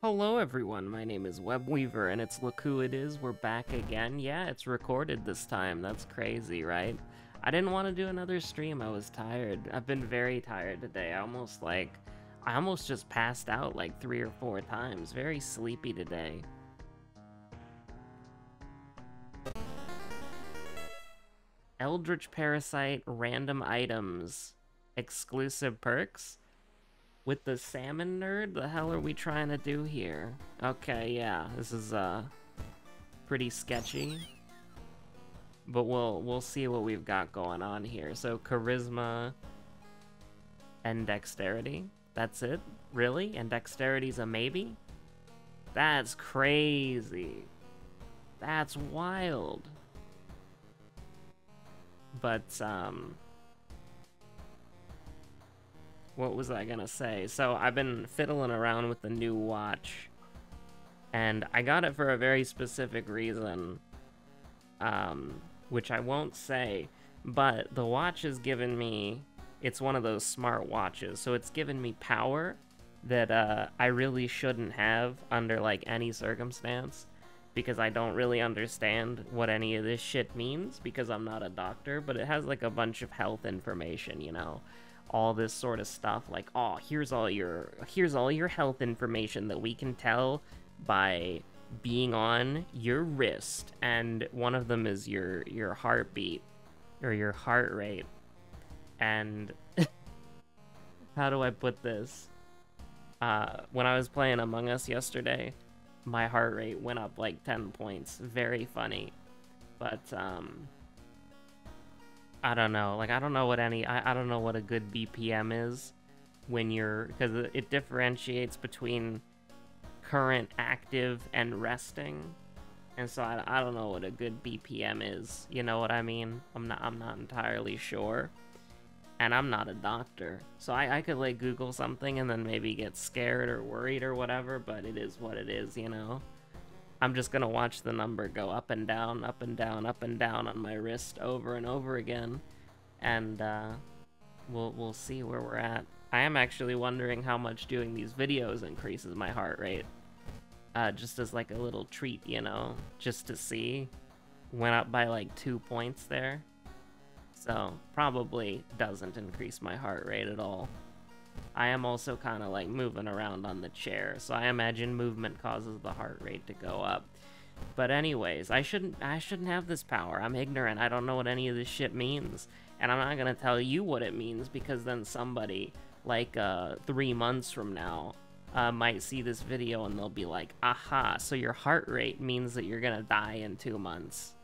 Hello everyone, my name is Webweaver, and it's Look Who It Is, we're back again. Yeah, it's recorded this time, that's crazy, right? I didn't want to do another stream, I was tired. I've been very tired today, I almost just passed out like 3 or 4 times. Very sleepy today. Eldritch Parasite, random items, exclusive perks? With the salmon nerd? The hell are we trying to do here? Okay, yeah, this is pretty sketchy. But we'll see what we've got going on here. So charisma and dexterity. That's it? Really? And dexterity's a maybe? That's crazy. That's wild. But what was I gonna say? So I've been fiddling around with the new watch, and I got it for a very specific reason, which I won't say, but the watch has given me, it's one of those smart watches, so it's given me power that I really shouldn't have under like any circumstance, because I don't really understand what any of this shit means, because I'm not a doctor, but it has like a bunch of health information, you know? All this sort of stuff, like, oh, here's all your health information that we can tell by being on your wrist, and one of them is your heartbeat or your heart rate. And how do I put this? When I was playing Among Us yesterday, my heart rate went up like 10 points. Very funny. But I don't know. Like, I don't know what a good BPM is when you're, because it differentiates between current, active, and resting. And so I don't know what a good BPM is. You know what I mean? I'm not entirely sure. And I'm not a doctor. So I could like Google something and then maybe get scared or worried or whatever, but it is what it is, you know? I'm just gonna watch the number go up and down, up and down, up and down on my wrist over and over again, and we'll see where we're at. I am actually wondering how much doing these videos increases my heart rate, just as like a little treat, you know, just to see. Went up by like 2 points there, so probably doesn't increase my heart rate at all. I am also kind of like moving around on the chair, so I imagine movement causes the heart rate to go up. But anyways, I shouldn't have this power. I'm ignorant. I don't know what any of this shit means, and I'm not gonna tell you what it means, because then somebody like 3 months from now might see this video and they'll be like, aha, so your heart rate means that you're gonna die in 2 months.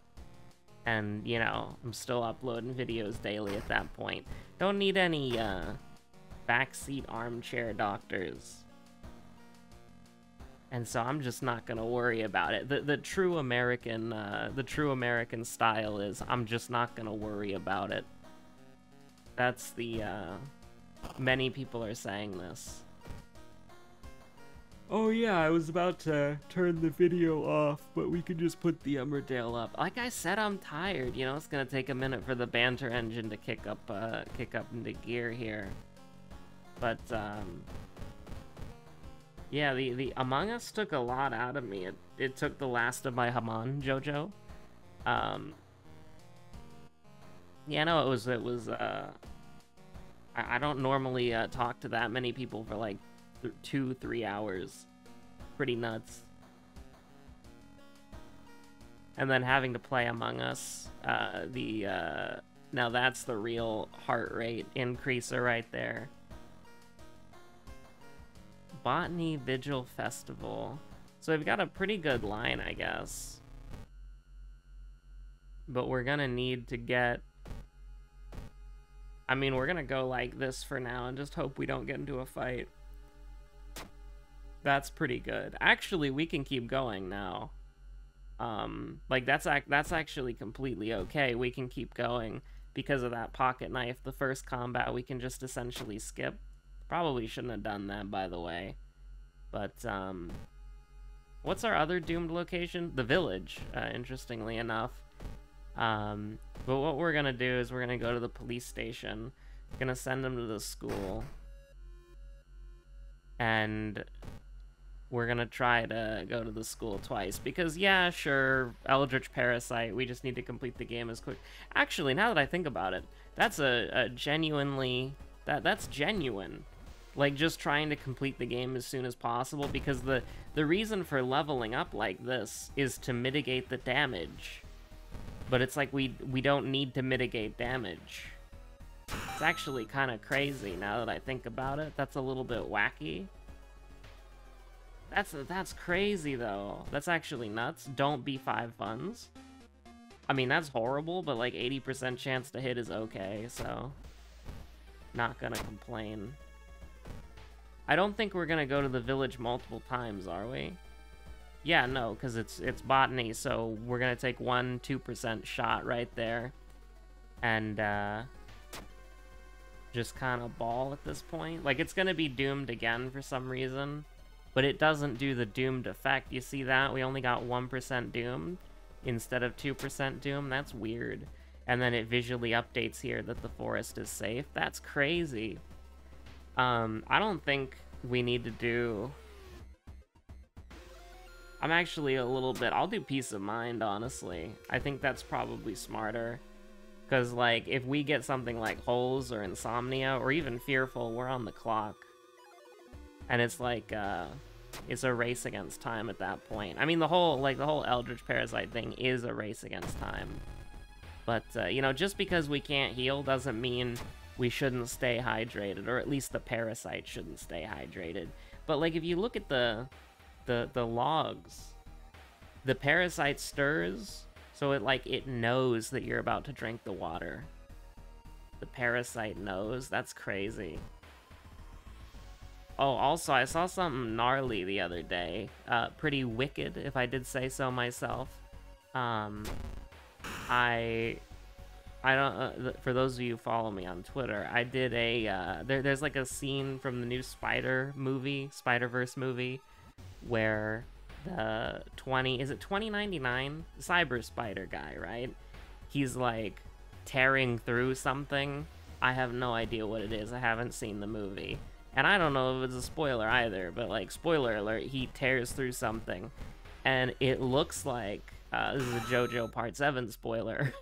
And you know, I'm still uploading videos daily at that point. Don't need any backseat armchair doctors, and so I'm just not gonna worry about it. The true American style is I'm just not gonna worry about it. That's the many people are saying this. Oh yeah, I was about to turn the video off, but we could just put the Emmerdale up. Like I said, I'm tired. You know, it's gonna take a minute for the banter engine to kick up into gear here. But, yeah, the Among Us took a lot out of me. It took the last of my Haman JoJo. Yeah, no, it was, I don't normally, talk to that many people for, like, 2-3 hours. Pretty nuts. And then having to play Among Us, now that's the real heart rate increaser right there. Botany Vigil Festival. So we've got a pretty good line, I guess. But we're gonna need to get... I mean, we're gonna go like this for now and just hope we don't get into a fight. That's pretty good. Actually, we can keep going now. Like, that's actually completely okay. We can keep going because of that pocket knife. The first combat we can just essentially skip. Probably shouldn't have done that, by the way. But, what's our other doomed location? The village, interestingly enough. But what we're gonna do is we're gonna go to the police station. We're gonna send them to the school. And we're gonna try to go to the school twice, because yeah, sure, Eldritch Parasite, we just need to complete the game as quick. Actually, now that I think about it, that's a genuinely, that's genuine. Like, just trying to complete the game as soon as possible, because the reason for leveling up like this is to mitigate the damage. But it's like we don't need to mitigate damage. It's actually kind of crazy now that I think about it. That's a little bit wacky. That's crazy though. That's actually nuts. Don't be 5 funds. I mean, that's horrible, but like 80% chance to hit is okay, so not gonna complain. I don't think we're gonna go to the village multiple times, are we? Yeah, no, because it's botany, so we're gonna take 1-2% shot right there. And just kind of ball at this point. Like, it's gonna be doomed again for some reason, but it doesn't do the doomed effect. You see that? We only got 1% doomed instead of 2% doomed. That's weird. And then it visually updates here that the forest is safe. That's crazy. I don't think we need to do... I'm actually a little bit... I'll do Peace of Mind, honestly. I think that's probably smarter. Because, like, if we get something like Holes or Insomnia, or even Fearful, we're on the clock. And it's like, it's a race against time at that point. I mean, the whole Eldritch Parasite thing is a race against time. But, you know, just because we can't heal doesn't mean we shouldn't stay hydrated, or at least the parasite shouldn't stay hydrated. But, like, if you look at the logs, the parasite stirs, so it knows that you're about to drink the water. The parasite knows. That's crazy. Oh, also, I saw something gnarly the other day. Pretty wicked, if I did say so myself. I don't, for those of you who follow me on Twitter, I did a, there's like a scene from the new Spider-Verse movie, where the 2099? Cyber Spider guy, right? He's like tearing through something. I have no idea what it is. I haven't seen the movie. And I don't know if it's a spoiler either, but like, spoiler alert, he tears through something. And it looks like, this is a JoJo Part 7 spoiler.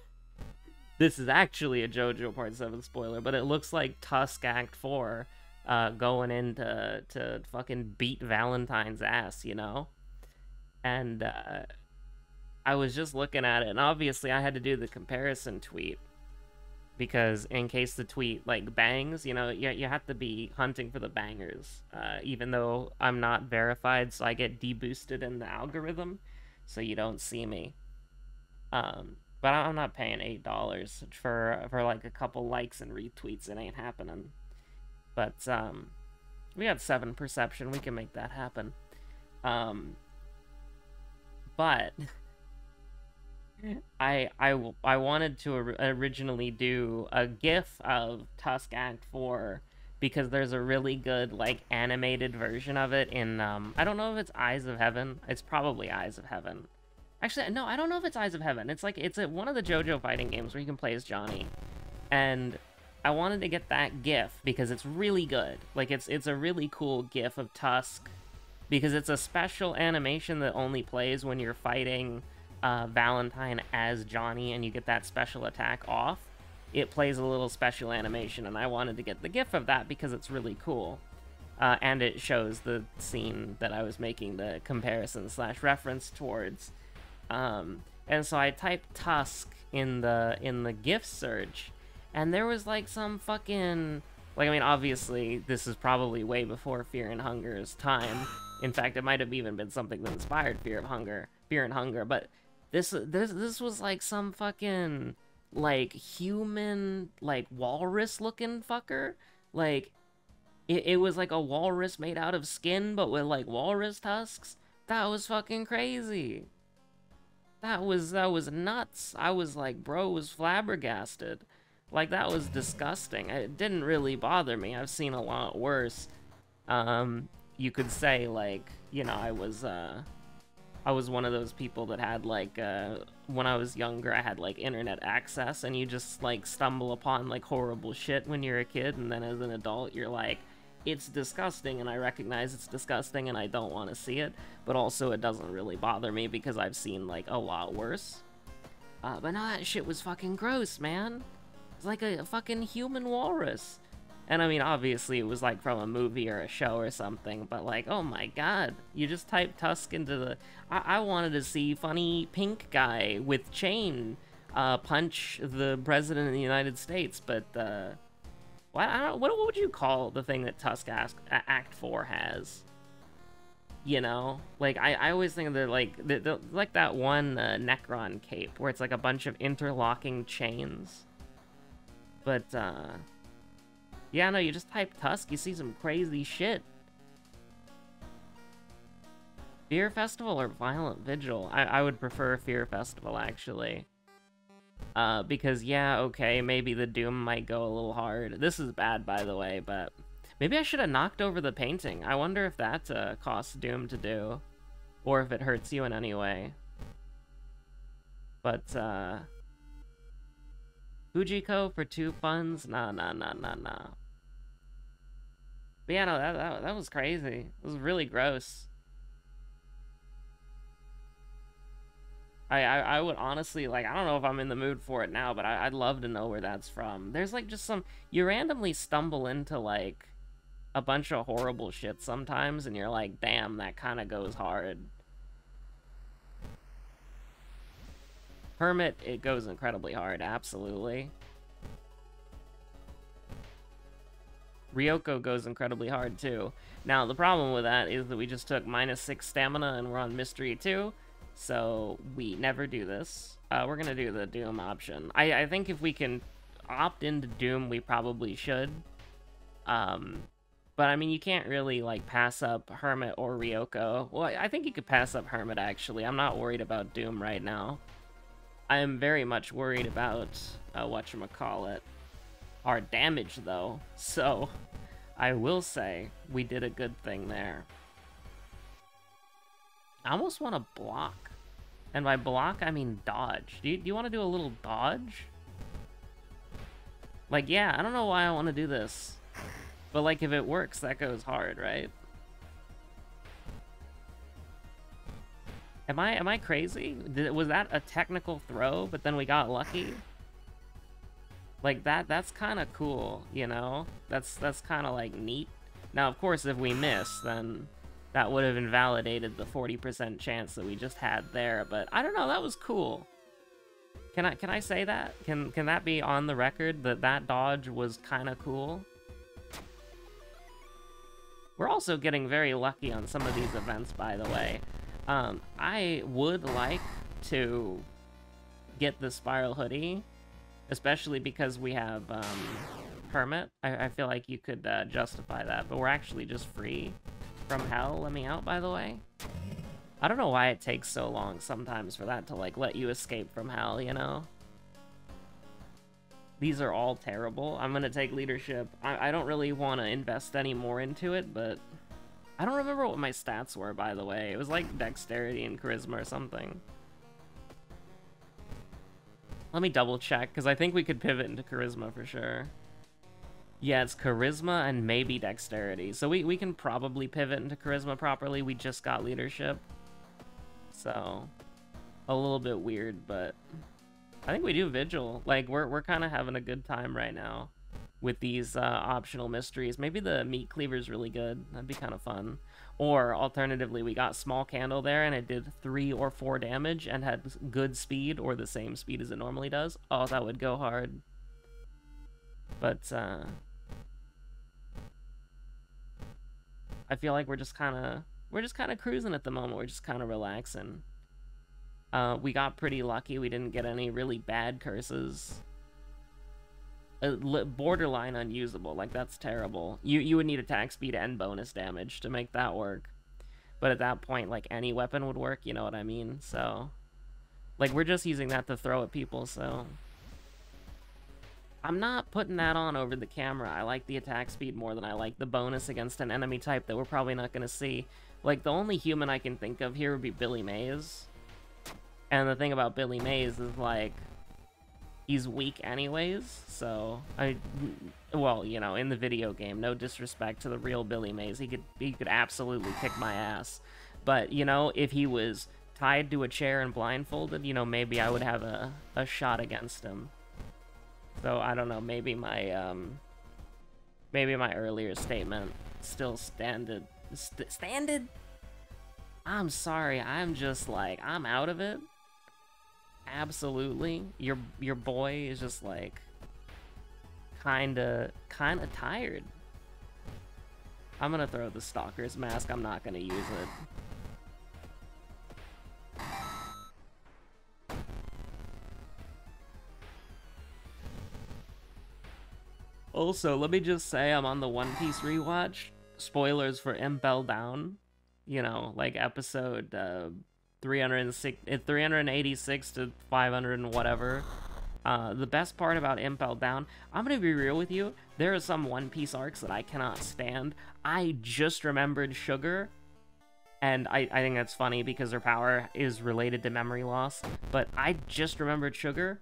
This is actually a JoJo Part 7 spoiler, but it looks like Tusk Act 4 going in to fucking beat Valentine's ass, you know? And I was just looking at it, and obviously I had to do the comparison tweet, because in case the tweet, like, bangs, you know, you have to be hunting for the bangers, even though I'm not verified, so I get deboosted in the algorithm, so you don't see me. But I'm not paying $8 for like a couple likes and retweets. It ain't happening. But we got 7 perception. We can make that happen. But I wanted to originally do a GIF of Tusk Act 4, because there's a really good like animated version of it in I don't know if it's Eyes of Heaven. It's probably Eyes of Heaven. Actually, no, I don't know if it's Eyes of Heaven. It's like, it's one of the JoJo fighting games where you can play as Johnny. And I wanted to get that GIF because it's really good. Like, it's a really cool GIF of Tusk, because it's a special animation that only plays when you're fighting Valentine as Johnny and you get that special attack off. It plays a little special animation, and I wanted to get the GIF of that because it's really cool. And it shows the scene that I was making the comparison/reference towards. And so I typed Tusk in the GIF search, and there was like some fucking, like, I mean, obviously this is probably way before Fear and Hunger's time. In fact, it might have even been something that inspired Fear and Hunger, but this was like some fucking like human, like walrus looking fucker. Like it was like a walrus made out of skin but with like walrus tusks. That was fucking crazy. That was nuts. I was like, bro was flabbergasted. Like, that was disgusting. It didn't really bother me. I've seen a lot worse. You could say, like, you know, I was one of those people that had, like, when I was younger, I had, like, internet access, and you just, like, stumble upon, like, horrible shit when you're a kid, and then as an adult, you're like, it's disgusting, and I recognize it's disgusting, and I don't want to see it, but also it doesn't really bother me because I've seen, like, a lot worse. But no, that shit was fucking gross, man. It's like a fucking human walrus. And I mean, obviously it was like from a movie or a show or something, but like, oh my god, you just type Tusk into the... I wanted to see funny pink guy with chain punch the president of the United States, but what would you call the thing that Tusk Act 4 has? You know? Like, I always think of like that one Necron cape, where it's like a bunch of interlocking chains. But, yeah, no, you just type Tusk, you see some crazy shit. Fear Festival or Violent Vigil? I would prefer Fear Festival, actually. Because, yeah, okay, maybe the Doom might go a little hard. This is bad, by the way, but... Maybe I should have knocked over the painting. I wonder if that costs Doom to do. Or if it hurts you in any way. But, Fujiko for 2 funds? Nah. But yeah, no, that was crazy. It was really gross. I would honestly, like, I don't know if I'm in the mood for it now, but I'd love to know where that's from. There's, like, just some... You randomly stumble into, like, a bunch of horrible shit sometimes, and you're like, damn, that kind of goes hard. Hermit, it goes incredibly hard, absolutely. Ryoko goes incredibly hard, too. Now, the problem with that is that we just took -6 stamina, and we're on Mystery 2, so we never do this. We're gonna do the Doom option. I think if we can opt into Doom, we probably should. But, I mean, you can't really, like, pass up Hermit or Ryoko. Well, I think you could pass up Hermit, actually. I'm not worried about Doom right now. I am very much worried about, whatchamacallit, our damage, though. So, I will say, we did a good thing there. I almost want to block. And by block, I mean dodge. Do you want to do a little dodge? Like, yeah, I don't know why I want to do this. But, like, if it works, that goes hard, right? Am I crazy? Was that a technical throw, but then we got lucky? Like, that's kind of cool, you know? That's kind of, like, neat. Now, of course, if we miss, then that would have invalidated the 40% chance that we just had there, but I don't know, that was cool. Can I say that? Can that be on the record, that dodge was kind of cool? We're also getting very lucky on some of these events, by the way. I would like to get the Spiral Hoodie, especially because we have Hermit. I feel like you could justify that, but we're actually just free from hell. Let me out, by the way. I don't know why it takes so long sometimes for that to, like, let you escape from hell, you know? These are all terrible. I'm gonna take leadership. I don't really want to invest any more into it, but I don't remember what my stats were, by the way. It was like dexterity and charisma or something. Let me double check, because I think we could pivot into charisma for sure. Yeah, it's charisma and maybe dexterity. So we can probably pivot into charisma properly. We just got leadership. So, a little bit weird, but I think we do Vigil. Like, we're kind of having a good time right now with these optional mysteries. Maybe the meat cleaver's really good. That'd be kind of fun. Or, alternatively, we got small candle there, and it did 3 or 4 damage and had good speed, or the same speed as it normally does. Oh, that would go hard. But, I feel like we're just kind of cruising at the moment. We're just kind of relaxing. We got pretty lucky. We didn't get any really bad curses. Borderline unusable. Like, that's terrible. You would need attack speed and bonus damage to make that work. But at that point, like, any weapon would work, you know what I mean? So, like, we're just using that to throw at people, so I'm not putting that on over the camera. I like the attack speed more than I like the bonus against an enemy type that we're probably not going to see. Like, the only human I can think of here would be Billy Mays. And the thing about Billy Mays is, like, he's weak anyways, so well, you know, in the video game, no disrespect to the real Billy Mays, he could absolutely kick my ass. But, you know, if he was tied to a chair and blindfolded, you know, maybe I would have a shot against him. So I don't know, maybe my earlier statement still standed. I'm sorry, I'm just like, I'm out of it. Absolutely. Your boy is just like kinda tired. I'm gonna throw the Stalker's mask, I'm not gonna use it. Also, let me just say I'm on the One Piece rewatch. Spoilers for Impel Down. You know, like episode 386 to 500 and whatever. The best part about Impel Down, I'm gonna be real with you, there are some One Piece arcs that I cannot stand. I just remembered Sugar, and I think that's funny because her power is related to memory loss, but I just remembered Sugar.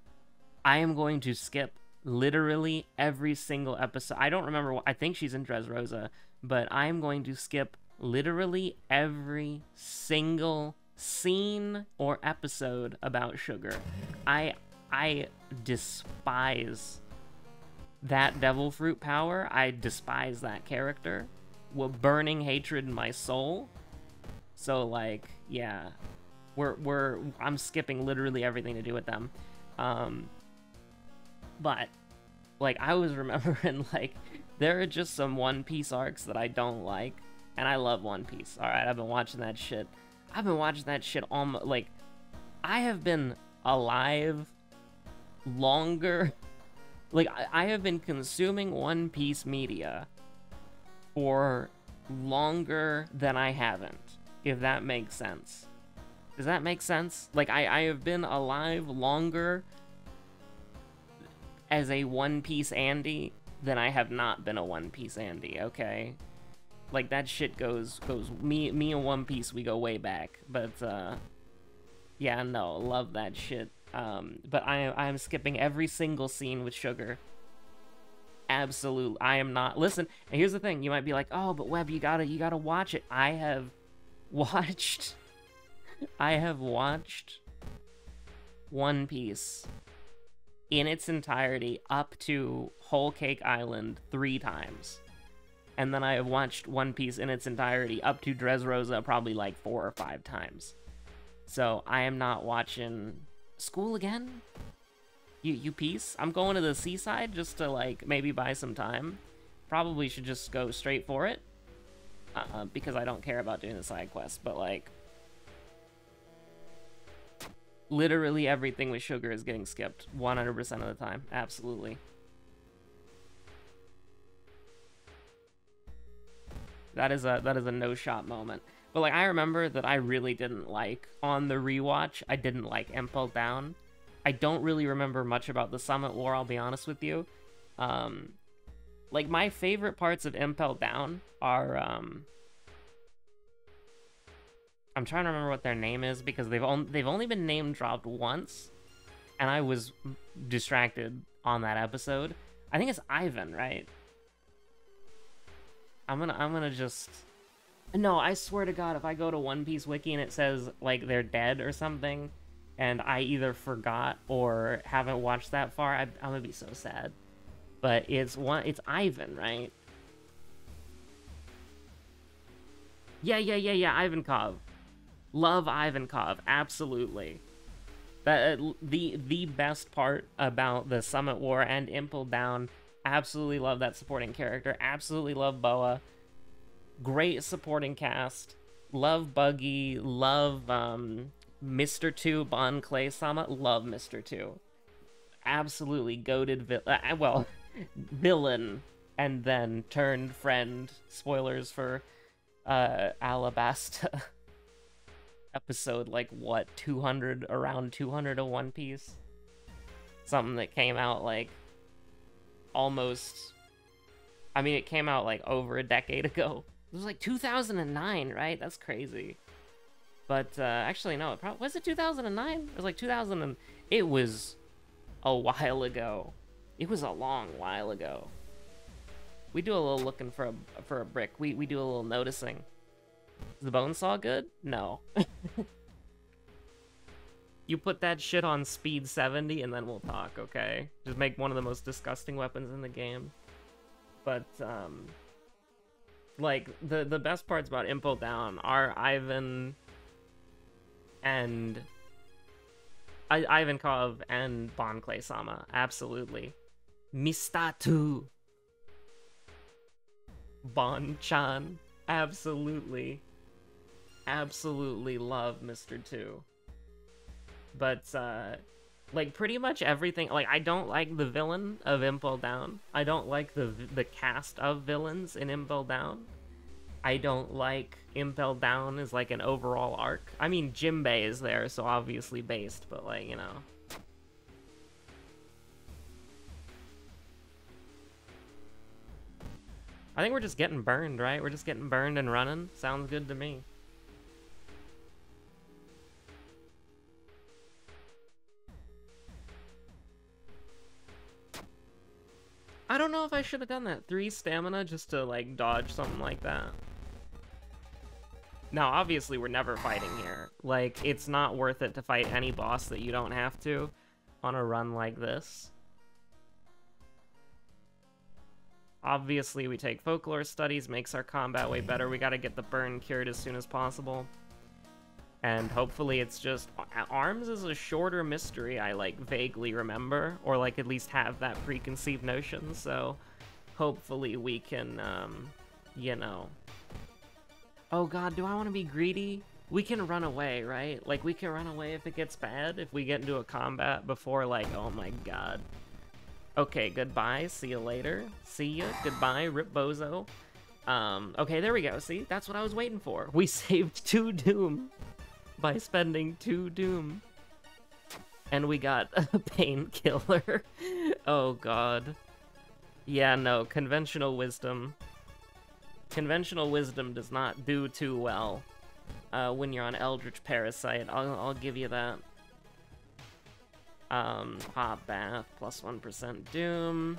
I am going to skip literally every single episode. I don't remember I think she's in Dressrosa, but I am going to skip literally every single scene or episode about Sugar. I despise that devil fruit power. I despise that character with burning hatred in my soul. So like, yeah, I'm skipping literally everything to do with them. But like, I was remembering, like, there are just some One Piece arcs that I don't like, and I love One Piece. All right, I've been watching that shit. Almost, like, I have been alive longer. Like, I have been consuming One Piece media for longer than I haven't, if that makes sense. Does that make sense? Like, I have been alive longer as a One Piece Andy than I have not been a One Piece Andy, okay? Like, that shit goes me and One Piece, we go way back. But yeah, no, love that shit. But I am skipping every single scene with Sugar. Absolute, I am not. Listen, and here's the thing, you might be like, oh, but Web, you gotta watch it. I have watched One Piece in its entirety up to Whole Cake Island 3 times. And then I have watched One Piece in its entirety up to Dressrosa probably like 4 or 5 times. So I am not watching School again? You Piece? I'm going to the seaside just to like maybe buy some time. Probably should just go straight for it. Because I don't care about doing the side quests, but like, literally everything with Sugar is getting skipped 100% of the time. Absolutely. That is a no-shot moment. But like, I remember that I really didn't like, on the rewatch, I didn't like Impel Down. I don't really remember much about the Summit War, I'll be honest with you. Like, my favorite parts of Impel Down are, I'm trying to remember what their name is, because they've only been name dropped once, and I was distracted on that episode. I think it's Ivan, right? I'm gonna just... No, I swear to God, if I go to One Piece Wiki and it says, like, they're dead or something, and I either forgot or haven't watched that far, I'm gonna be so sad. But it's Ivan, right? Yeah, Ivankov. Love Ivankov, absolutely. The best part about the Summit War and Impel Down, absolutely love that supporting character, absolutely love Boa. Great supporting cast. Love Buggy, love Mr. 2, Bon Clay Sama, love Mr. 2. Absolutely goated villain, and then turned friend. Spoilers for Alabasta. Episode, like, what, 200, around 200 of One Piece? Something that came out, like, almost... I mean, it came out, like, over a decade ago. It was, like, 2009, right? That's crazy. But, actually, no, was it 2009? It was, like, 2000 and... It was a while ago. It was a long while ago. We do a little looking for a brick. We do a little noticing. Is the bone saw good? No. You put that shit on speed 70 and then we'll talk, okay? Just make one of the most disgusting weapons in the game. But, like, the best parts about Impel Down are Ivankov and Bon Clay-sama. Absolutely. Mistatu. Bon-chan. Absolutely. Absolutely love Mr. 2. But, like, pretty much everything... Like, I don't like the villain of Impel Down. I don't like the cast of villains in Impel Down. I don't like Impel Down as, like, an overall arc. I mean, Jimbei is there, so obviously based, but, like, you know... I think we're just getting burned, right? We're just getting burned and running. Sounds good to me. I don't know if I should have done that. 3 stamina just to, like, dodge something like that. Now, obviously, we're never fighting here. Like, it's not worth it to fight any boss that you don't have to on a run like this. Obviously, we take folklore studies, makes our combat way better. We gotta get the burn cured as soon as possible. And hopefully it's just... Arms is a shorter mystery I, like, vaguely remember. Or, like, at least have that preconceived notion. So, hopefully we can, you know... Oh god, do I want to be greedy? We can run away, right? Like, we can run away if it gets bad. If we get into a combat before, like, oh my god. Okay, goodbye. See you later. See ya. Goodbye. Rip Bozo. Okay, there we go. See? That's what I was waiting for. We saved 2 Doom by spending 2 Doom. And we got a painkiller. Oh, God. Yeah, no. Conventional wisdom. Conventional wisdom does not do too well when you're on Eldritch Parasite. I'll give you that. Hot Bath, plus 1% Doom.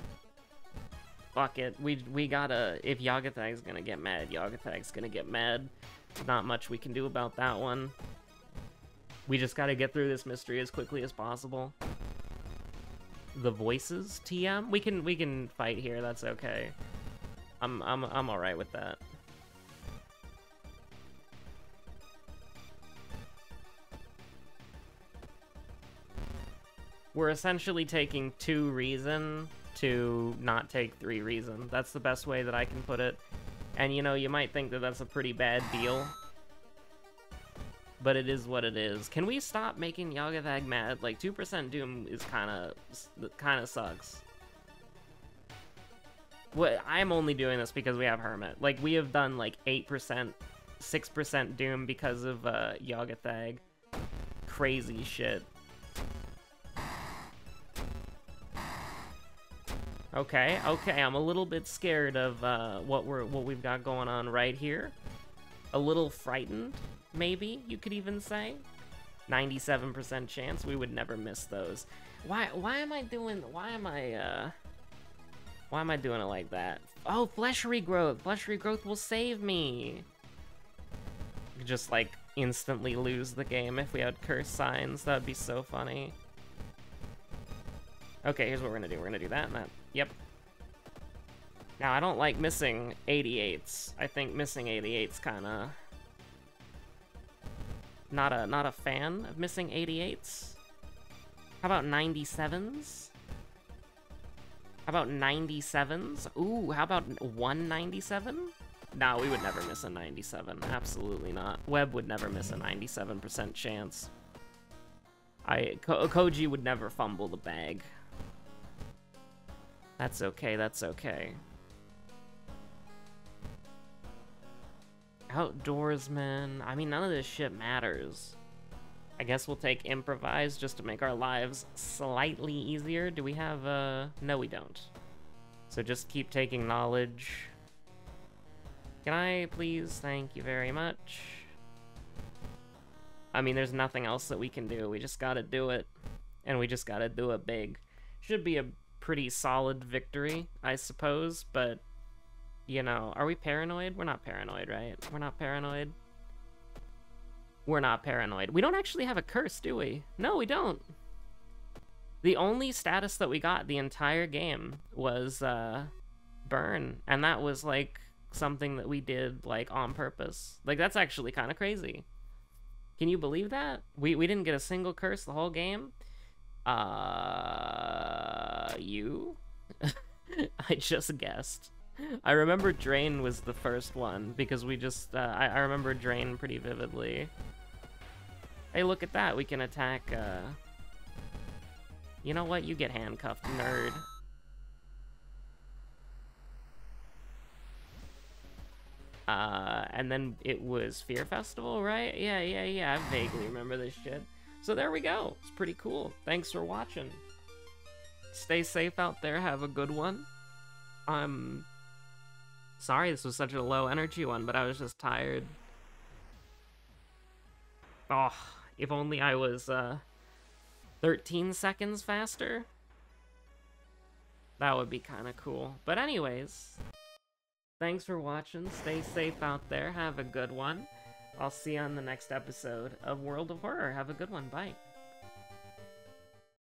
Fuck it. We gotta... If Yagathag's gonna get mad, Yagathag's gonna get mad. Not much we can do about that one. We just gotta get through this mystery as quickly as possible. The voices, TM? We can fight here, that's okay. I'm alright with that. We're essentially taking 2 reason to not take 3 reason. That's the best way that I can put it. And you know, you might think that that's a pretty bad deal. But it is what it is. Can we stop making Yagathag mad? Like, 2% Doom is kinda sucks. What, I'm only doing this because we have Hermit. Like, we have done like 8%, 6% Doom because of Yagathag. Crazy shit. Okay, I'm a little bit scared of what we've got going on right here. A little frightened, maybe you could even say. 97% chance. We would never miss those. Why am I doing it like that? Oh, flesh regrowth. Flesh regrowth will save me. Just like instantly lose the game if we had curse signs. That'd be so funny. Okay, here's what we're gonna do. We're gonna do that and that. Yep. Now, I don't like missing 88s. I think missing 88s kinda... Not a fan of missing 88s. How about 97s? How about 97s? Ooh, how about 197? No, we would never miss a 97. Absolutely not. Web would never miss a 97% chance. Koji would never fumble the bag. That's okay, that's okay. Outdoorsman. I mean, none of this shit matters. I guess we'll take improvise just to make our lives slightly easier. Do we have, no, we don't. So just keep taking knowledge. Can I please? Thank you very much. I mean, there's nothing else that we can do. We just gotta do it. And we just gotta do it big. Should be a pretty solid victory, I suppose, but, you know, are we paranoid? We're not paranoid, right? We're not paranoid. We're not paranoid. We don't actually have a curse, do we? No, we don't. The only status that we got the entire game was, burn, and that was, like, something that we did, like, on purpose. Like, that's actually kind of crazy. Can you believe that? We didn't get a single curse the whole game? You? I just guessed. I remember Drain was the first one, because we just, I remember Drain pretty vividly. Hey, look at that, we can attack, You know what, you get handcuffed, nerd. And then it was Fear Festival, right? Yeah, I vaguely remember this shit. So there we go, it's pretty cool. Thanks for watching. Stay safe out there, have a good one. I'm sorry this was such a low energy one, but I was just tired. Oh, if only I was 13 seconds faster. That would be kind of cool. But anyways, thanks for watching. Stay safe out there. Have a good one. I'll see you on the next episode of World of Horror. Have a good one. Bye.